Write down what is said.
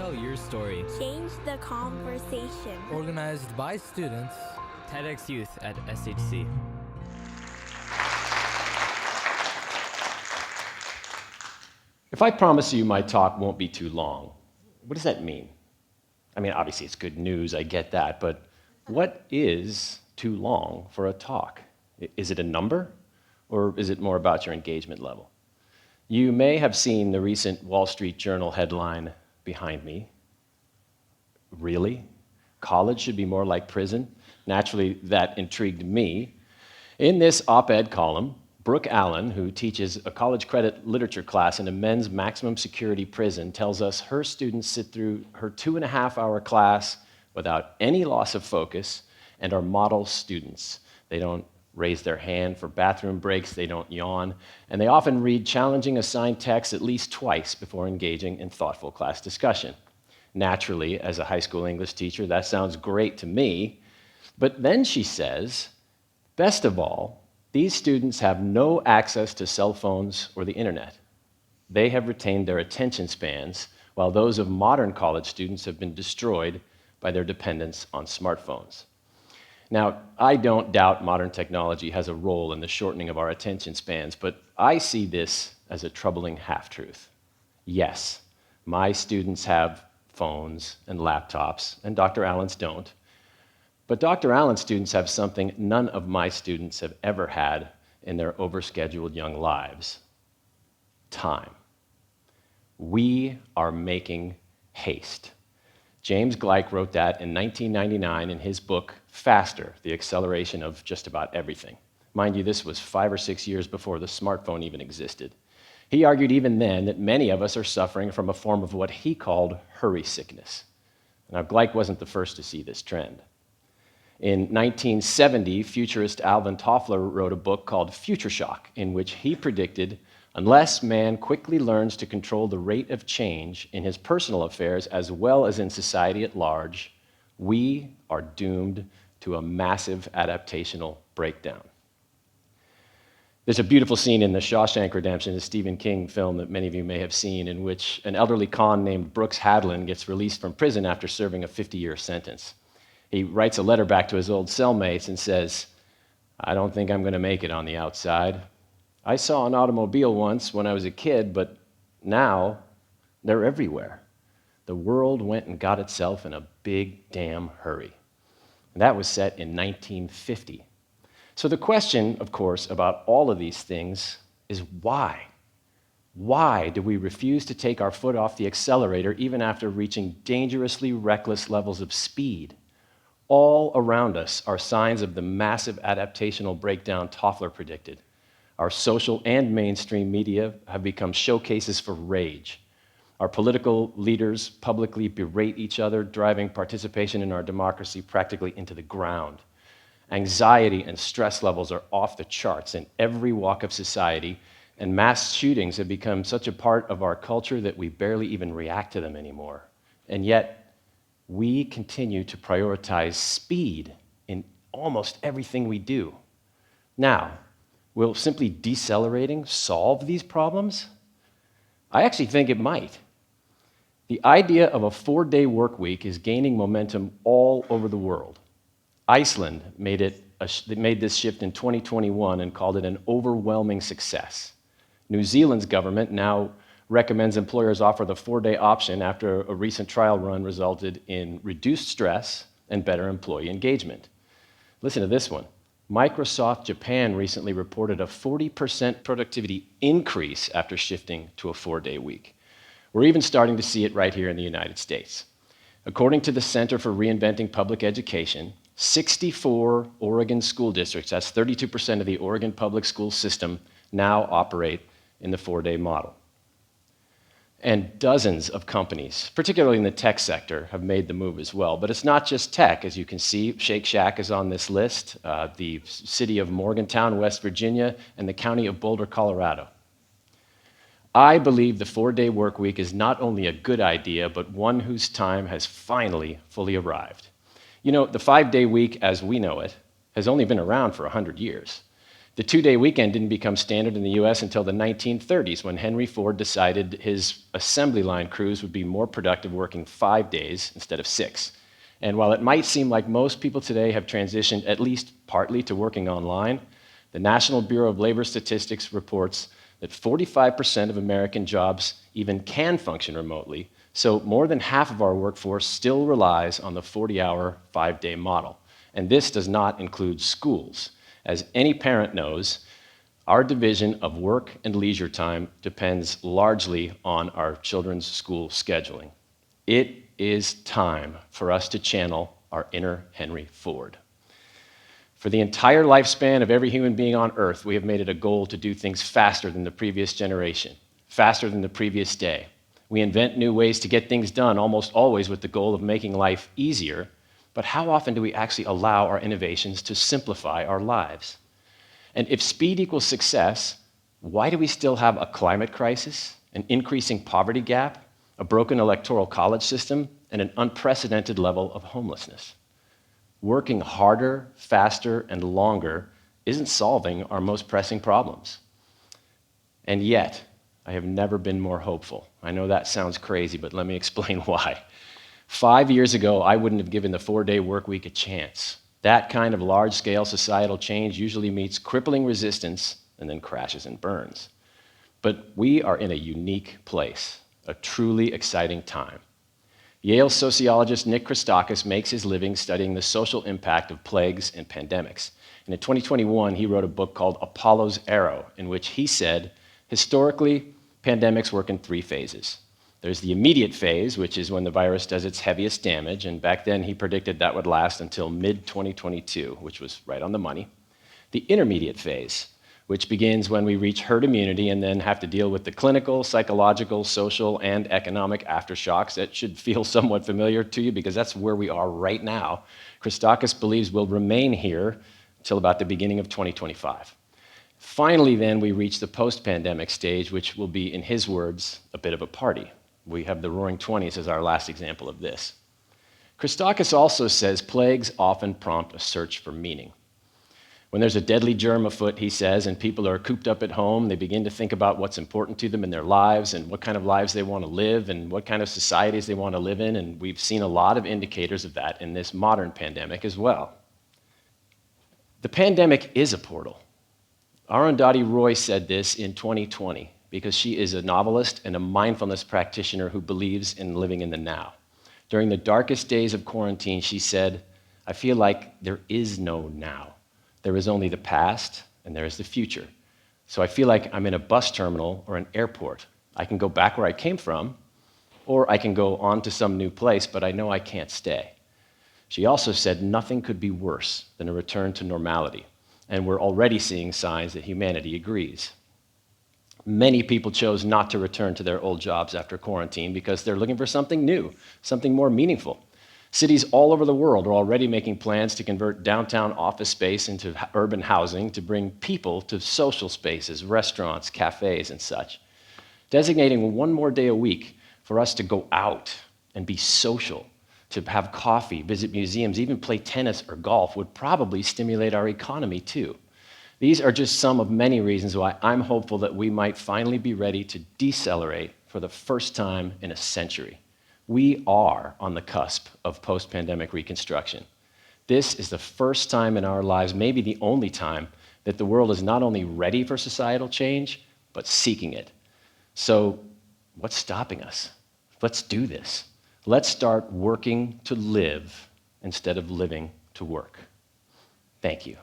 Tell your story. Change the conversation. Organized by students. TEDx Youth at SHC. If I promise you my talk won't be too long, what does that mean? I mean, obviously it's good news, I get that, but what is too long for a talk? Is it a number, or is it more about your engagement level? You may have seen the recent Wall Street Journal headline behind me. Really? College should be more like prison? Naturally, that intrigued me. In this op-ed column, Brooke Allen, who teaches a college credit literature class in a men's maximum security prison, tells us her students sit through her 2.5-hour class without any loss of focus and are model students. They don't raise their hand for bathroom breaks, they don't yawn, and they often read challenging assigned texts at least twice before engaging in thoughtful class discussion. Naturally, as a high school English teacher, that sounds great to me, but then she says, best of all, these students have no access to cell phones or the internet. They have retained their attention spans, while those of modern college students have been destroyed by their dependence on smartphones. Now, I don't doubt modern technology has a role in the shortening of our attention spans, but I see this as a troubling half-truth. Yes, my students have phones and laptops, and Dr. Allen's don't. But Dr. Allen's students have something none of my students have ever had in their overscheduled young lives: time. We are making haste. James Gleick wrote that in 1999 in his book, Faster, The Acceleration of Just About Everything. Mind you, this was 5 or 6 years before the smartphone even existed. He argued even then that many of us are suffering from a form of what he called hurry sickness. Now, Gleick wasn't the first to see this trend. In 1970, futurist Alvin Toffler wrote a book called Future Shock, in which he predicted, unless man quickly learns to control the rate of change in his personal affairs as well as in society at large, we are doomed to a massive adaptational breakdown. There's a beautiful scene in The Shawshank Redemption, a Stephen King film that many of you may have seen, in which an elderly con named Brooks Hadlin gets released from prison after serving a 50-year sentence. He writes a letter back to his old cellmates and says, "I don't think I'm going to make it on the outside. I saw an automobile once when I was a kid, but now they're everywhere. The world went and got itself in a big damn hurry." And that was set in 1950. So the question, of course, about all of these things is why? Why do we refuse to take our foot off the accelerator even after reaching dangerously reckless levels of speed? All around us are signs of the massive adaptational breakdown Toffler predicted. Our social and mainstream media have become showcases for rage. Our political leaders publicly berate each other, driving participation in our democracy practically into the ground. Anxiety and stress levels are off the charts in every walk of society, and mass shootings have become such a part of our culture that we barely even react to them anymore. And yet, we continue to prioritize speed in almost everything we do. Now, will simply decelerating solve these problems? I actually think it might. The idea of a 4-day work week is gaining momentum all over the world. Iceland made this shift in 2021 and called it an overwhelming success. New Zealand's government now recommends employers offer the 4-day option after a recent trial run resulted in reduced stress and better employee engagement. Listen to this one. Microsoft Japan recently reported a 40% productivity increase after shifting to a 4-day week. We're even starting to see it right here in the United States. According to the Center for Reinventing Public Education, 64 Oregon school districts, that's 32% of the Oregon public school system, now operate in the 4-day model. And dozens of companies, particularly in the tech sector, have made the move as well. But it's not just tech. As you can see, Shake Shack is on this list, the city of Morgantown, West Virginia, and the county of Boulder, Colorado. I believe the 4-day work week is not only a good idea, but one whose time has finally fully arrived. You know, the 5-day week as we know it has only been around for 100 years. The two-day weekend didn't become standard in the US until the 1930s when Henry Ford decided his assembly line crews would be more productive working 5 days instead of 6. And while it might seem like most people today have transitioned at least partly to working online, the National Bureau of Labor Statistics reports that 45% of American jobs even can function remotely, so more than half of our workforce still relies on the 40-hour, 5-day model. And this does not include schools. As any parent knows, our division of work and leisure time depends largely on our children's school scheduling. It is time for us to channel our inner Henry Ford. For the entire lifespan of every human being on Earth, we have made it a goal to do things faster than the previous generation, faster than the previous day. We invent new ways to get things done, almost always with the goal of making life easier, but how often do we actually allow our innovations to simplify our lives? And if speed equals success, why do we still have a climate crisis, an increasing poverty gap, a broken electoral college system, and an unprecedented level of homelessness? Working harder, faster, and longer isn't solving our most pressing problems. And yet, I have never been more hopeful. I know that sounds crazy, but let me explain why. 5 years ago, I wouldn't have given the 4-day work week a chance. That kind of large-scale societal change usually meets crippling resistance and then crashes and burns. But we are in a unique place, a truly exciting time. Yale sociologist Nick Christakis makes his living studying the social impact of plagues and pandemics. And in 2021, he wrote a book called Apollo's Arrow, in which he said, historically, pandemics work in 3 phases. There's the immediate phase, which is when the virus does its heaviest damage, and back then he predicted that would last until mid-2022, which was right on the money. The intermediate phase, which begins when we reach herd immunity and then have to deal with the clinical, psychological, social, and economic aftershocks that should feel somewhat familiar to you because that's where we are right now. Christakis believes we'll remain here until about the beginning of 2025. Finally, then, we reach the post-pandemic stage, which will be, in his words, a bit of a party. We have the Roaring '20s as our last example of this. Christakis also says plagues often prompt a search for meaning. When there's a deadly germ afoot, he says, and people are cooped up at home, they begin to think about what's important to them in their lives and what kind of lives they want to live and what kind of societies they want to live in, and we've seen a lot of indicators of that in this modern pandemic as well. The pandemic is a portal. Arundhati Roy said this in 2020 because she is a novelist and a mindfulness practitioner who believes in living in the now. During the darkest days of quarantine, she said, "I feel like there is no now. There is only the past, and there is the future. So I feel like I'm in a bus terminal or an airport. I can go back where I came from, or I can go on to some new place, but I know I can't stay." She also said nothing could be worse than a return to normality, and we're already seeing signs that humanity agrees. Many people chose not to return to their old jobs after quarantine because they're looking for something new, something more meaningful. Cities all over the world are already making plans to convert downtown office space into urban housing to bring people to social spaces, restaurants, cafes, and such. Designating one more day a week for us to go out and be social, to have coffee, visit museums, even play tennis or golf would probably stimulate our economy too. These are just some of many reasons why I'm hopeful that we might finally be ready to decelerate for the first time in a century. We are on the cusp of post-pandemic reconstruction. This is the first time in our lives, maybe the only time, that the world is not only ready for societal change, but seeking it. So what's stopping us? Let's do this. Let's start working to live instead of living to work. Thank you.